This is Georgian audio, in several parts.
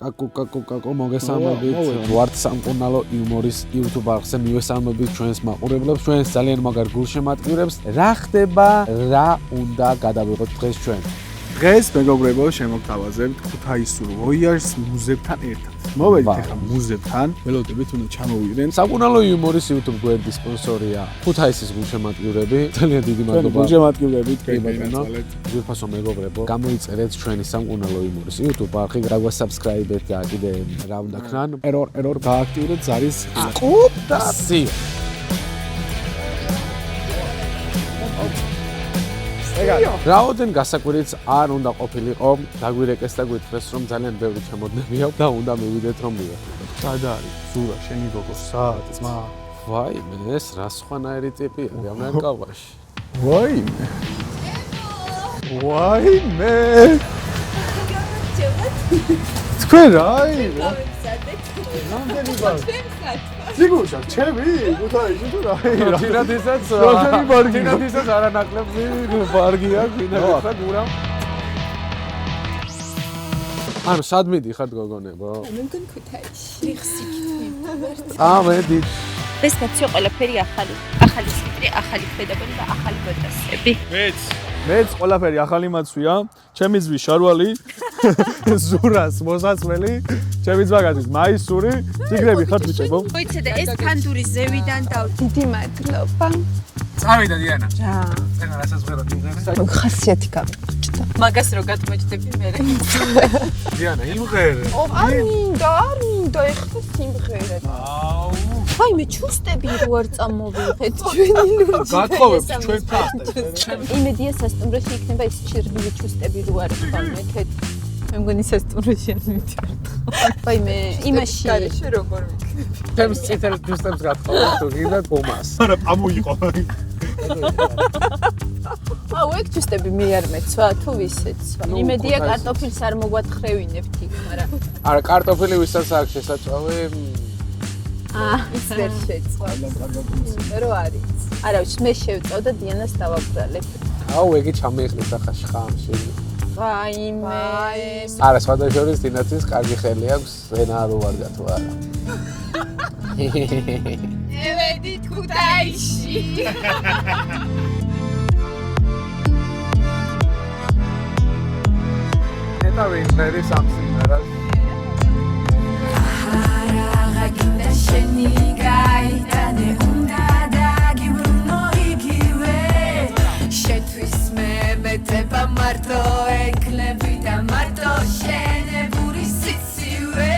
კაკო მოგესალმებით. ვართ სამკურნალო იუმორის YouTube არხზე მივესალმებით ჩვენს მაყურებლებს, ჩვენს ძალიან მაგარ გულშემატკივრებს. რა ხდება, რა უნდა გადავიღოთ დღეს ჩვენ? დღეს მეგობრებო შემოგთავაზებთ ქუთაისურ ვოიაჟს მუზებთან ერთად. მოვედით ახლა მუზებთან, ველოდებით უნდა ჩამოვიდნენ. სამკურნალო იუმორის YouTube გვერდის სპონსორია ქუთაისის გულშემატკივრები. ძალიან დიდი მადლობა. გულშემატკივრებით გეუბნებათ. ძვირფასო მეგობრებო, გამოიწერეთ ჩვენი სამკურნალო იუმორის YouTube არხი, გაგვასაბსკრაიბეთ და კიდე რა უნდა ქნან. ერორ გააქტიურეთ ზარის და სი. რაოდენ გასაკვირიც არ უნდა ყოფილიყო, დაგვირეკეს და გვითხრეს რომ ძალიან ბევრი ჩამოდნები აქვს და უნდა მივიდეთ რომ მივეხოთ. სად არის? ზურა, შენი გოგო, სად? ძმა. ვაიმე, ეს რა სხვანაირი ტიპია ამან კავაში. ვაიმე. თქვენ რა არის? რამდენი ვარ? სიგუშა, ჩემი? ქუთაისში თუ რა? თინათისაც არანაკლები ბარგი აქვს, ვინაიდან გურა. ანუ სად მიდიხართ გოგონებო? მეგონ ქუთაისში. ხსიქით. მედი. ეს კაცი ყველაფერი ახალი სიტრი, ახალი ხედავები და ახალი ბოდასები. მეც ყველაფერი ახალი მაცვია, ჩემი ძვი შარვალი, ზურას მოსაცმელი, ჩემი ძმა გადის მაისური, ციგრები ხართ ბიჭებო? მოიცე და ეს ფანდური ზევიდან და დიდი მადლობა. წავიდა დიანა. რა. წენა რასაც ვღეროთ იმღერე. ხასიათი გამიჭდა. მაგას რო გადმოჭდები მე. დიანა, იმღერე. არ მინდა ეხლა სიმღერა. აი მე ჩუსტები რო არ წამოვიღეთ ჩვენი ლურჯი. გათხოვებთ ჩვენ ფასტებს. იმედია სასტუმროში იქნება ის ჩირბილი ჩუსტები რო არ ხამეთეთ. მე მგონი სასტუმროში არ მივდივართ. აი მე იმაში გარეშე როგორ ვიქნები? ჩემს წითელ ჩუსტებს გათხოვებთ თუ გინდათ ბომას. არა, ამოიყო. აუ ეგ ჩუსტები მე არ მეცვა თუ ვისეცვა. იმედია კარტოფილს არ მოგვათხრევინებთ იქ, მაგრამ არა, კარტოფილი ვისაც აქვს შესაძლოა ის ვერ შეცვა. რო არის. არა, მე შევწავ და დიანას დავაბრალებ. აუ, ეგი ჩამეიხნით ახლა შხამში. ვაიმე. არა, სხვადასხვა თინათის კარგი ხელი აქვს, ზენა არ უვარდა თუ არა. ევედით ქუთაისში. eta ვინტერი სამსიმერას. შენი გაიტანე უნდა დაგიბრუნო იგივე შეთვის მე მეტება მარტო ეკლები და მარტო შენებური სიცივე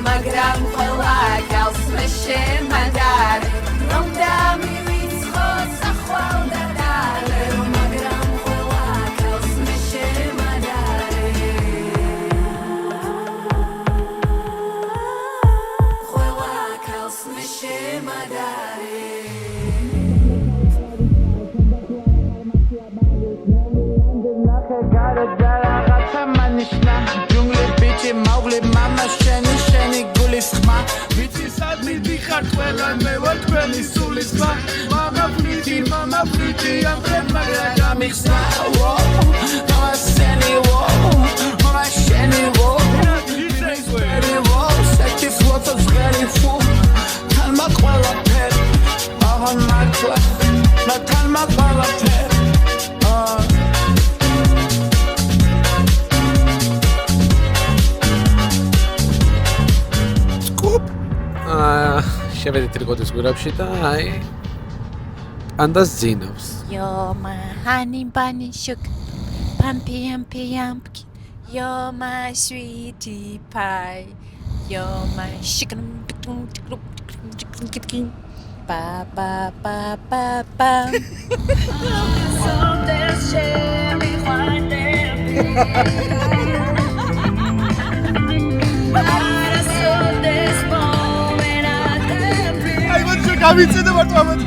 მაგრამ ყველა გალს მე შემადარ რომ დამივიწყოთ ახვალ და დალე მაგრამ ყველა გალს მე შემადარ ყველა გალს მე შემადარ მაღლე მამა შენი გულის ხმა ვიცი სად მიდიხარ ყველა მე ვარ თქვენი სულის ხმა მამა ფრიტი ამ ფრემა გამიხსნა მამა შენი მამა შენი საჩი ფლოტო ზღერი ფუ თალმა ყველა ფერ აღარ მართლა და თალმა ყველა ფერ შევედით რიკოდის გვირაბში და აი პანდას ძინავს. You're my honey bunny sugar, pumpy, you're my sweetie pie, you're my chicken, ba ba ba ba ba. So there's Sherry White. ვიცი და მარტო ამათ.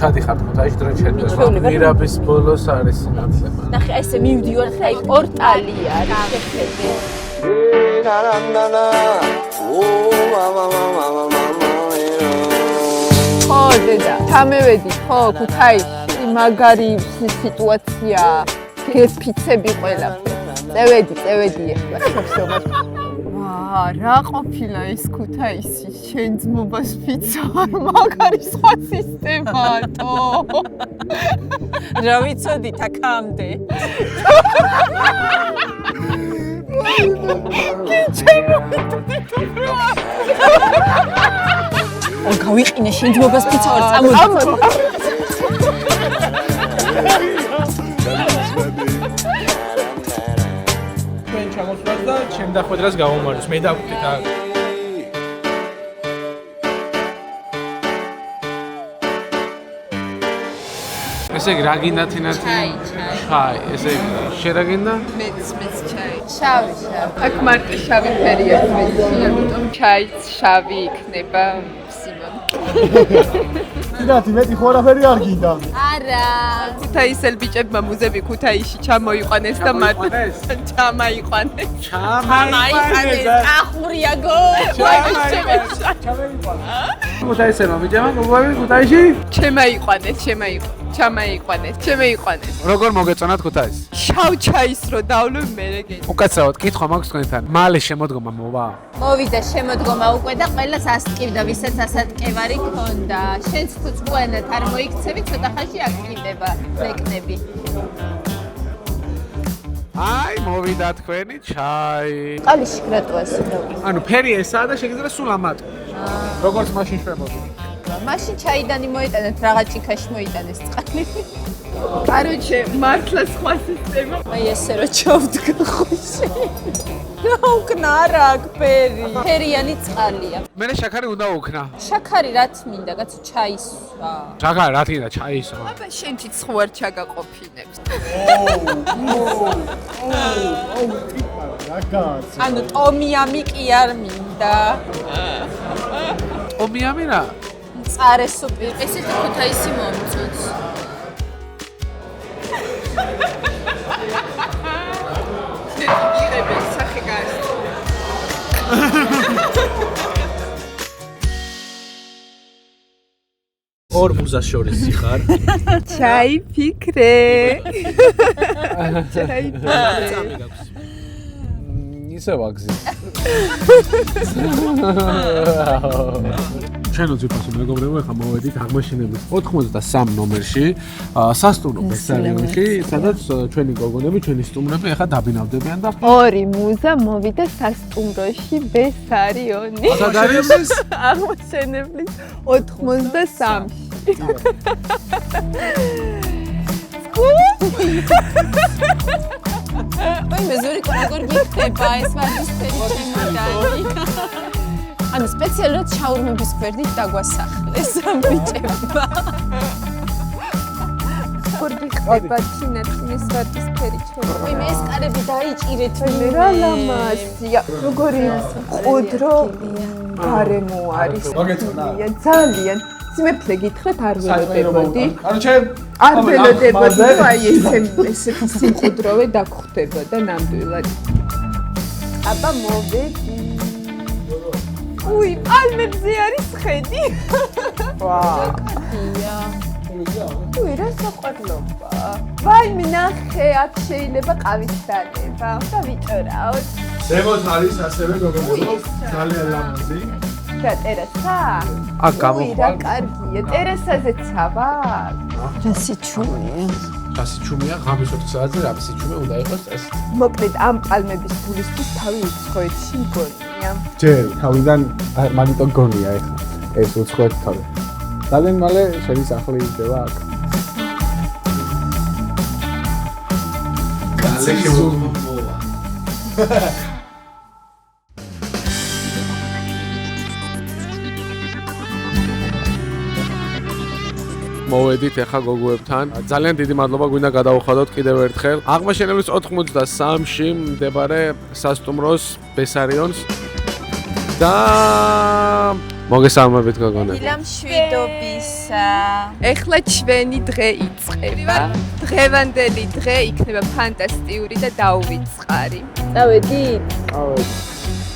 ჩადიხართ ხუთაიში დრო ჩერდეს. მირაბის ბოლოს არის ნაცლება. ნახე, აი ესე მივდივარ, აი პორტალი არის შეხედე. ხო, დედა, ჩამევედი, ხო, ქუთაისში, მაგარი სიტუაცია, გეფიცები ყველაფერი. წევედი ახლა, ხოსობად. რა ყოფილა ის ქუთაისი შენ ძმობას ფიცო მაგარი სხვა სისტემატო რა ვიცოდით აქამდე ო გავიყინე შენ ძმობას ფიცო არ წამოდი ჩამოსვლას და ჩემ დახვედრას გავუმაროს. მე დავკვდით აქ. ესე იგი რა გინდა თინათი? ჩაი. ესე იგი შენ რა გინდა? მეც ჩაი. შავი. აქ მარტო შავი ფერია მეც, ამიტომ ჩაიც შავი იქნება სიმონ. თინათი მეტი ხო არაფერი არ გინდა? არა. ქუთაისელ ბიჭებმა მუზები ქუთაისში ჩამოიყვანეს და მათ ჩამაიყვანეს. ჩამაიყვანეს. ახურია გო. ქუთაისელმა ბიჭებმა მუზები ქუთაისში ჩამაიყვანეს. როგორ მოგეწონათ ქუთაისი? შავ ჩაის რო დავლევ მე რეგენ. უკაცრავად კითხვა მაქვს თქვენთან. მალე შემოდგომა მოვა? მოვიდა შემოდგომა უკვე და ყველას ასტკივდა, ვისაც ასატკევარი ქონდა. შენც თუ წვენად არ მოიქცევი, ცოტა ხანში აკკიდება ლეკნები. აი, მოვიდა თქვენი ჩაი. ყალის შეკრატვას. ანუ ფერი ესაა და შეგიძლია სულ ამატო. როგორც მაშინ შვებოდი. მაშინ ჩაიდანი მოიტანეთ, რაღაც ჭიქაში მოიტანეს წყალი. კაროჩე, მართლა სხვა სისტემა. აი ესე რო ჩავდგა ხოშე. გაუკნა რა აქ ფერი. ფერიანი წყალია. მე შაქარი უნდა უქნა. შაქარი რაც მინდა, კაცო ჩაისვა. შაქარი რა თქმა უნდა ჩაისვა. აბა შენთიც ხო არ ჩაგაყოფინებს. ანუ ტომიამი კი არ მინდა. ტომიამი რა? მწარე სუპი. ესეთი ქუთაისი მომწონს. იღებენ სახე გასწ. ორ მუზას შორის იხარ. ჩაიფიქრე. ისე ვაგზი. ჩვენო ძვირფასო მეგობრებო, ახლა მოვედით აღმაშენების 93 ნომერში, სასტუმრო ბესარიონში, სადაც ჩვენი გოგონები, ჩვენი სტუმრები ახლა დაბინავდებიან და ორი მუზა მოვიდა სასტუმროში ბესარიონი. სად არის ეს? აღმაშენებლის 93-ში. აი მე ზურიკო როგორ გიქნება ეს ვარდისფერი ჩემოდანი. ანუ სპეციალურად შაურმების გვერდით დაგვასახლეს ამ ბიჭებმა. როგორ გიქნება თინათის ვარდისფერი ჩემოდანი. აი მე ეს კარები დაიჭირეთ მე რა ლამაზია. როგორი ყუდრო გარემო არის. მოგეწონა. ძალიან სიმეფლე გითხრათ არ ველოდებოდი. კაროჩე არ ველოდებოდი, აი ესეთი სიმყუდროვე დაგხვდებოდა ნამდვილად. აბა მოვედი. უი, პალმებზე არის ხედი. ვაა. უი, რა საყვარლობა. ვაი, ნახე, აქ შეიძლება ყავის დადება. და ვიჭრაოთ. ზემოთ არის ასევე გოგონები. ძალიან ლამაზი. და ტერასა? აქ გამოვა. რა კარგია, ტერასაზეც ვარ. რა სიჩუმეა. ჩასიჩუმია, ღამის 4 საათზე რა სიჩუმე უნდა იყოს ეს. მოკლედ ამ პალმების გულისთვის თავი უცხოეთში მგონია. ჯერ თავიდან მაგიტო გონია ეხლა ეს უცხოეთ თავი. ძალიან მალე შენი სახლი იდება აქ. გალე შემოვა. მოვედით ახლა გოგოებთან. ძალიან დიდი მადლობა გვინდა გადავუხადოთ კიდევ ერთხელ. აღმაშენებლის 93-ში მდებარე სასტუმროს ბესარიონს და მოგესალმებით გოგონები. მშვიდობისა. ეხლა ჩვენი დღე იწყება. დღევანდელი დღე იქნება ფანტასტიკური და დაუვიწყარი. წავედით?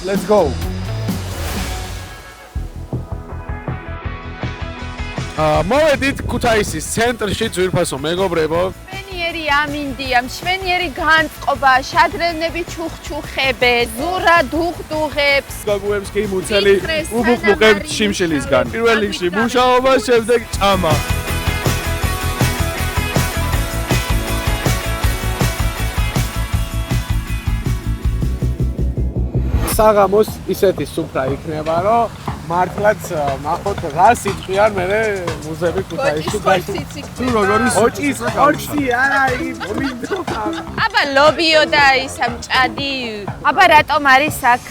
Let's go. მოვედით ქუთაისის ცენტრში ძვირფასო მეგობრებო. მშვენიერი ამინდია, მშვენიერი განწყობა, შადრევნები ჩუხჩუხებე, ზურა დუღდუღებს. გოგოებს კი მუცელი უბუხბუყებთ შიმშილისგან. პირველ რიგში მუშაობა, შემდეგ ჭამა. საღამოს ისეთი სუფრა იქნება, რომ მართლაც ნახოთ რა სიტყვი არ მე მუზები ქუთაისში კოჭის თუ როგორი ოჭის ხორცი არა მინდო აბა ლობიო და ისა მჭადი აბა რატომ არის აქ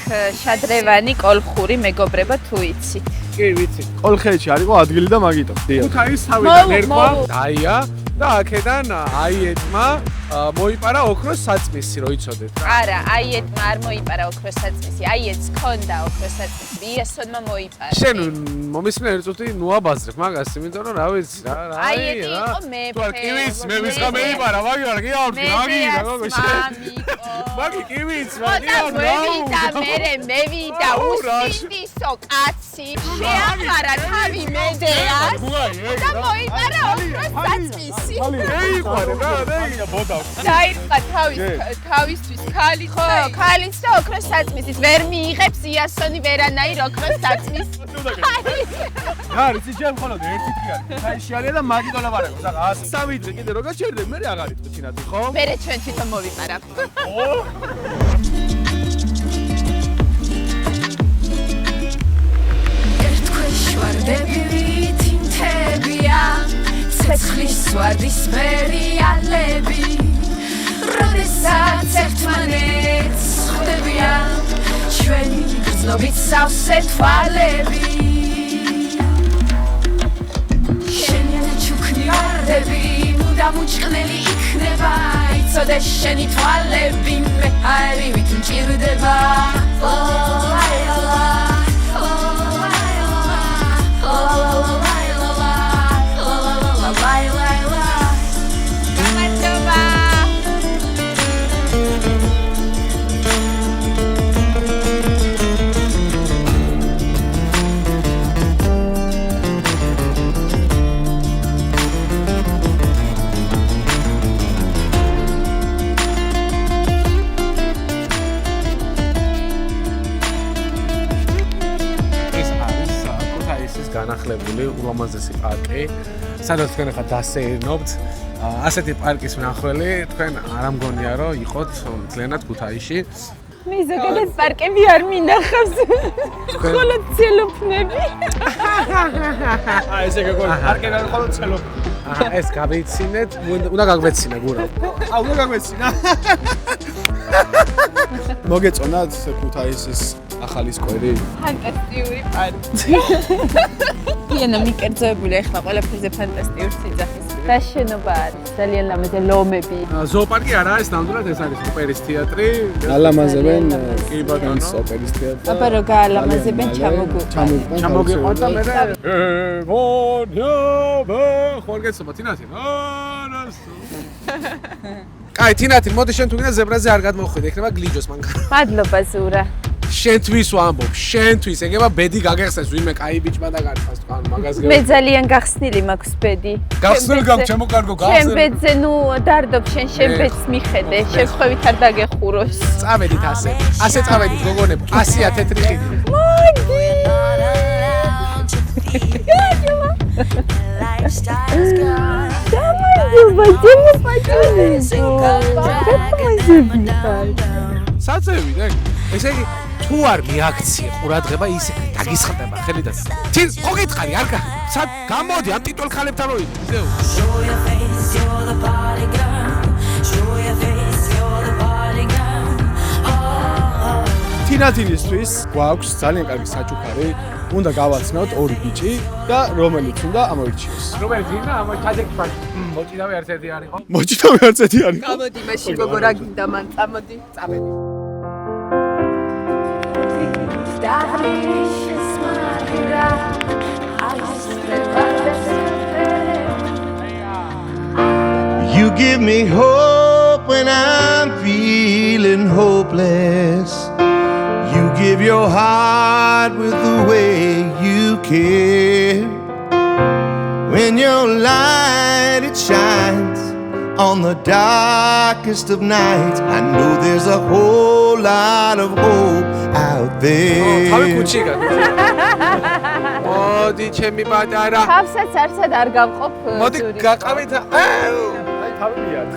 შადრევანი კოლხური მეგობრება თუ იცი კი ვიცი კოლხეთში არისო ადგილი და მაგიტო ქუთაის თავიდან ერქვა დაია და აქედან აიეტმა მოიპარა ოქროს საწმისი რო იცოდეთ არა აიეტმა არ მოიპარა ოქროს საწმისი აიეტს ქონდა ოქროს საწმისი იასონმა მოიპარა შენ მომისმენ ერთუთი ნუაბაზრებ მაგას იმიტომ რომ რა ვიცი რა აიეტი იყო მეფე თუ არ კი ვიცი მე ვისხა მეიპარა მაგი არა კი ავდი მაგი რა გოგო შენ მაგი კი ვიცი მევიდა უსტისო კაცი შეამარა თავი მედეას და მოიპარა ოქროს საწმისი ეიყვარე რა და ბოდა დაიწყა თავისთვის ქალიც ხო ქალიც და ოქროს საწმისის ვერ მიიღებს იასონი ვერანაირ ოქროს საწმისს რა იცი ჩემ მხოლოდ ერთი დღეა საიში არის და მაგიტო ლაპარაკობს ახლა 3 დღე კიდე როგორ ჩერდები მე აღარ იტყვი თინათი ხო მე ჩვენ თვითონ მოვიპარავ ერთქვეშ ვარ დებილი თინთებია ცეცხლის ვარდის მერიალები როდესაც ერთმანეთს ხვდებიან ჩვენი გრძნობით სავსე თვალები შენიანი ჩუქნი ვარდები მუდამ უჭყნელი იქნება იცოდე შენი თვალები მე არივით მჭირდება განახლებული ულამაზესი პარკი, სადაც თქვენ ახლა დასეირნობთ. ასეთი პარკის მნახველი თქვენ არ ამგონია რომ იყოთ მთლიანად ქუთაისში. მე ზოგადად პარკები არ მინახავს. ხოლო ცელოფნები. ესე გოგო პარკები არ ხოლმე ცელო. ეს გავიცინეთ, უნდა გაგვეცინა გურა. უნდა გაგვეცინა. მოგეწონათ ქუთაისის ახალი სკვერი? ფანტასტიკური პარკი. იანა მიკერძოებული ახლა ყველაფერზე ფანტასტიკური სიძახის და შენობა არის ძალიან ლამაზი ლომები ზოოპარკი არა არის ნამდვილად ეს არის ოპერის თეატრი ალამაზებენ კი ბატონო ოპერის თეატრი აბა რო გაალამაზებენ ჩამოგიყვანთ და მე ხوار გეცობა თინათი კაი თინათი მოდი შენ თუ გინდა ზებრაზე არ გადმოხვიდე იქნება გლიჯოს მანქანა მადლობა ზურა შენთვის ვამბობ, შენთვის, ეგება ბედი გაგეხსნეს ვინმე კაი ბიჭმა და გარყავს თქვენ მაგას გე. მე ძალიან გახსნილი მაქვს ბედი. გახსნილი გაქვს ჩემო კარგო გახსნილი. შენ ბედზე ნუ დარდობ შენ ბედს მიხედე, შეხვევით არ დაგეხუროს. წავედით ასე. ასე წავედით გოგონებ, 100-ია თეთრი ხიდი. მოდი. საწევი და ესე იგი თუ არ მიაქციე ყურადღება ის დაგისხდება ხელი და თინ მოგეთხარი არ სად გამოდი ამ ტიტულ ხალებთან როი ზეო თინათინისთვის გვაქვს ძალიან კარგი საჩუქარი უნდა გავაცნოთ ორი ბიჭი და რომელიც უნდა ამოირჩიოს რომელიც იქნა ამ ჩაძეკფა მოჭიდავე ერთ-ერთი არის ხო მოჭიდავე ერთ-ერთი არის გამოდი მაშინ გოგო რა გინდა მან წამოდი წამედი You give me hope when I'm feeling hopeless. You give your heart with the way you care. When your light it shines on the darkest of nights. I know there's a whole lot of hope out there. თავი კუჩიგა მოდი ჩემი პატარა თავსაც არცად არ გავყოფ მოდი გაყავით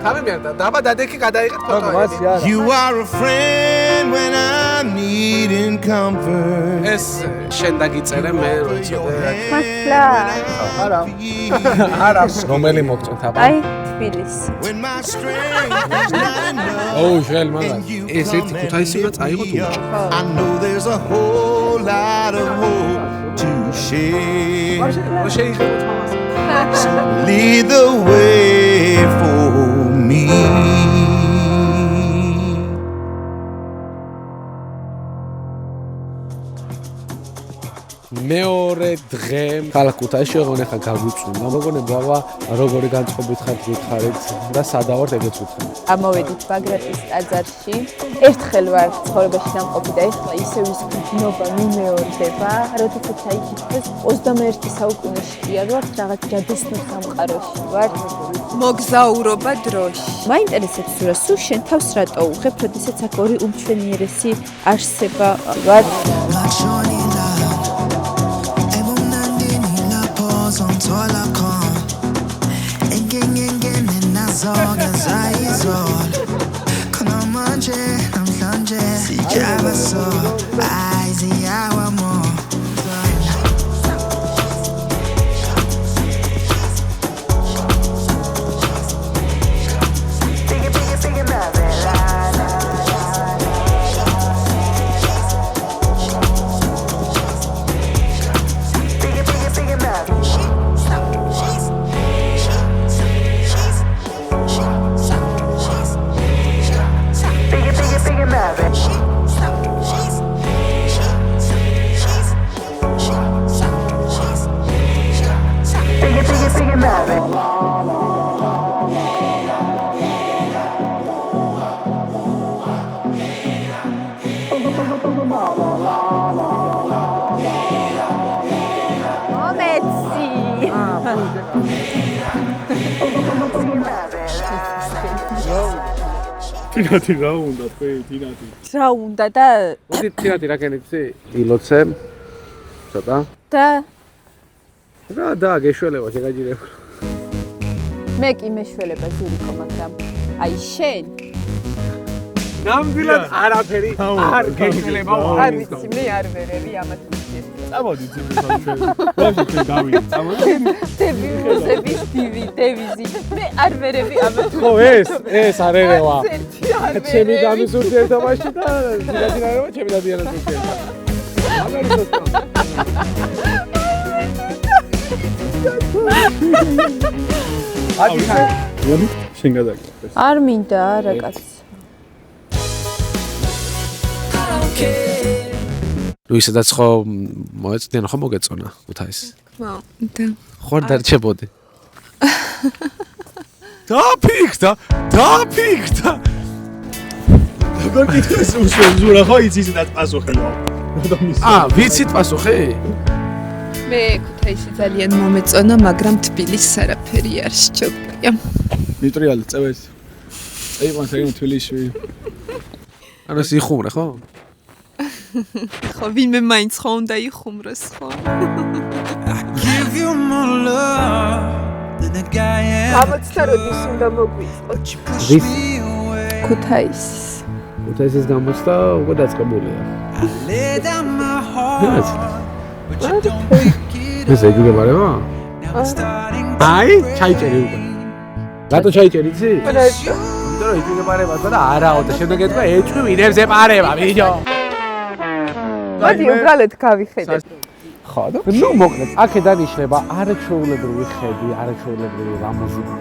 თავი მიანდა დაბა დადექი გადაიღეთ ფოტო You are a friend when I'm needing comfort. ეს შენ დაგიწერე მე მართლა არა რომელი მოგწონთ აბა აი თბილისი When my strength is not enough. ოუ შენ მაგას ეს ერთი ქუთაისი უნდა წაიღოთ უმჭო I know there's a whole lot of hope to share. შეიძლება თამას So lead the way for me. მეორე დღე ქალაქ ქუთაისში ვიყავ ახლა გაგვიწუნა მოგონებაა როგორი განწყობით ხართ გითხარით და სადავართ ეგეც ვთქვი ამოვედით ბაგრატის ტაძარში ერთხელ ვარ ცხოვრებაში დამყოფი და ეხლა ისევ ის გრძნობა მიმეორდება როდესაც აი თითქოს 21 საუკუნეში ვარ რაღაც ჯადოსნურ სამყაროში ვარ მოგზაურობა დროში მაინტერესებს რა სულ შენ თავს რატო უღებ როდესაც აქ ორი უმჩვენიერესი არსება ვარ თინათი რა უნდა თქვი თინათი რა უნდა და მოდი თინათი რა ქენიცი ილოცე ცოტა და რა გეშველება შეგაჯირებ მე კი მეშველება ზურიკო მაგრამ აი შენ ნამდვილად არაფერი არ გეშველება არ ვიცი მე არ ვერევი ამათ წამოდი ძიმისთან ჩვენ ვაფშე ჩვენ გავიდეთ წამოდი დევიზების დევიზი მე არ ვერევი ამათ ხო ეს არ ერევა ჩემი გამიზურდი ერთობაში და ძილაძინარება ჩემი დადიანას მიქელა აი შენ გადაგიხდეს არ მინდა რა კაც ნუ ისედაც ხო მოეწდიან ხო მოგეწონა ქუთაისი ხო და ხوار დარჩებოდი დაფიქდა როგორ გითხეს უსურა ხო იცი ისედაც პასუხი ვიცით პასუხი მე ქუთაისი ძალიან მომეწონა მაგრამ თბილისს არაფერი არ სჯობია მიტრიალი წევეს წეიყვანს ეგ თბილისში ანუ ეს იხუმრე ხო ხო ვინმე მაინც ხო უნდა იხუმროს ხო Give you more love than the guy გამოცხა როდის უნდა მოგვიწყოთ? ვის? ქუთაისის. ქუთაისის გამოცდა უკვე დაწყებულია. ეს ეგიგებარება? აი, ჩაიჭერი უკვე. რატო ჩაიჭერი იცი? რატო? იმიტომ რომ იგეგებარება და არაო და შემდეგ ეთქვა ეჭვი ვინებს ეპარება, ბიჭო. მოდი უბრალოდ გავიხედეთ. ხო და ნუ მოკლედ აქედან იშლება არაჩვეულებრივი ხედი, არაჩვეულებრივი რამოზიკა,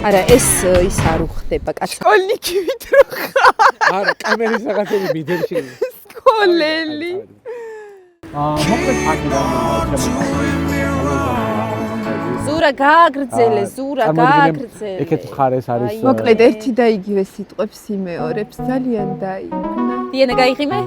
არა ეს ის არ უხდება კაცო. სკოლნიკი ვიდრო ხარ. არა, კამერის რაღაცები მიდერში. სკოლელი. მოკლედ აქედან ზურა გააგრძელე, ზურა გააგრძელე. ეკეთ მხარეს არის მოკლედ ერთი და იგივე სიტყვებს იმეორებს ძალიან დაიბნა. დიანა გაიღიმე?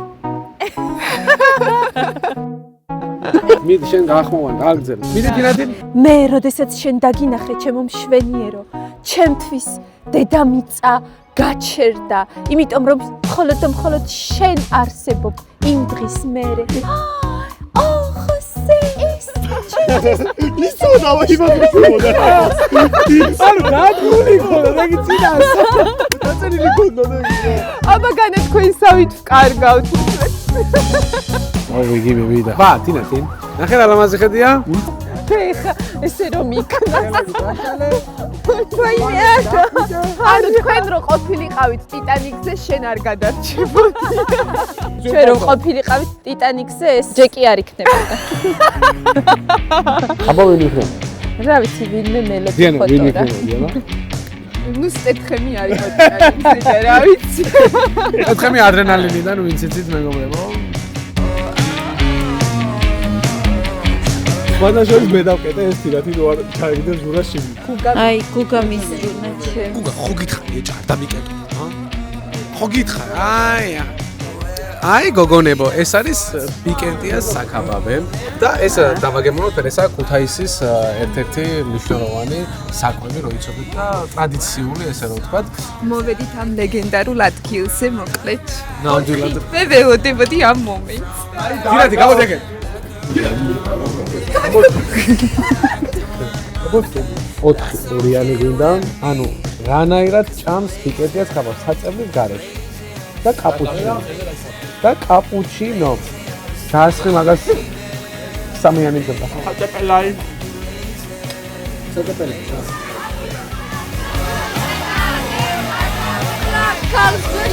მიდი შენ გაახმოვან, გააგრძელე. მიდი დინადი. მე როდესაც შენ დაგინახე ჩემო მშვენიერო, ჩემთვის დედამიწა გაჩერდა, იმიტომ რომ მხოლოდ და მხოლოდ შენ არსებობ იმ დღის მერე. აბა განა თქვენსავით ვკარგავთ. ოღონდ იგივე ვიდა. ვა, თინათინ. ნახე რა ლამაზი ხედია? ხა ესე რომ იქნა. ანუ თქვენ რო ყოფილიყავით ტიტანიკზე შენ არ გადარჩებოდი. ჩვენ რომ ყოფილიყავით ტიტანიკზე ეს ჯეკი არ იქნებოდა. აბა ვინ იქნება? რა ვიცი ვინმე მელოდი დიანა ვინ ფოტო რა. იქნება? ნუ სტეთხემი არის ტიტანიკზე რა ვიცი. ეთხემი ადრენალინიდან ვინც იცით მეგობრებო? მანაშოვის მე დავკეტე ეს თირათი რო არ ჩაიგდე ზურას შიმი. აი გუგა მისურნა ჩემ. გუგა ხო გითხარი ეჭა არ დამიკეტო, ჰა? ხო გითხარ? აი გოგონებო, ეს არის პიკენტია საქაბაბე და ეს დავაგემოვნოთ, ესა ქუთაისის ერთ-ერთი მნიშვნელოვანი საკვები, რო იცოდეთ და ტრადიციული ესე რომ ვთქვათ. მოვედით ამ ლეგენდარულ ადგილზე მოკლედ. ნამდვილად. მე ველოდებოდი ამ მომენტს. თირათი გამოდეგეთ. ოთხი ორიანი გვინდა, ანუ რანაირად ჭამს პიკენტიას ხაბავს საწევრის გარეშე და კაპუჩინო. და კაპუჩინო. დაასხი მაგას სამიანი გება. საწეპელაი. საწეპელი. Comes the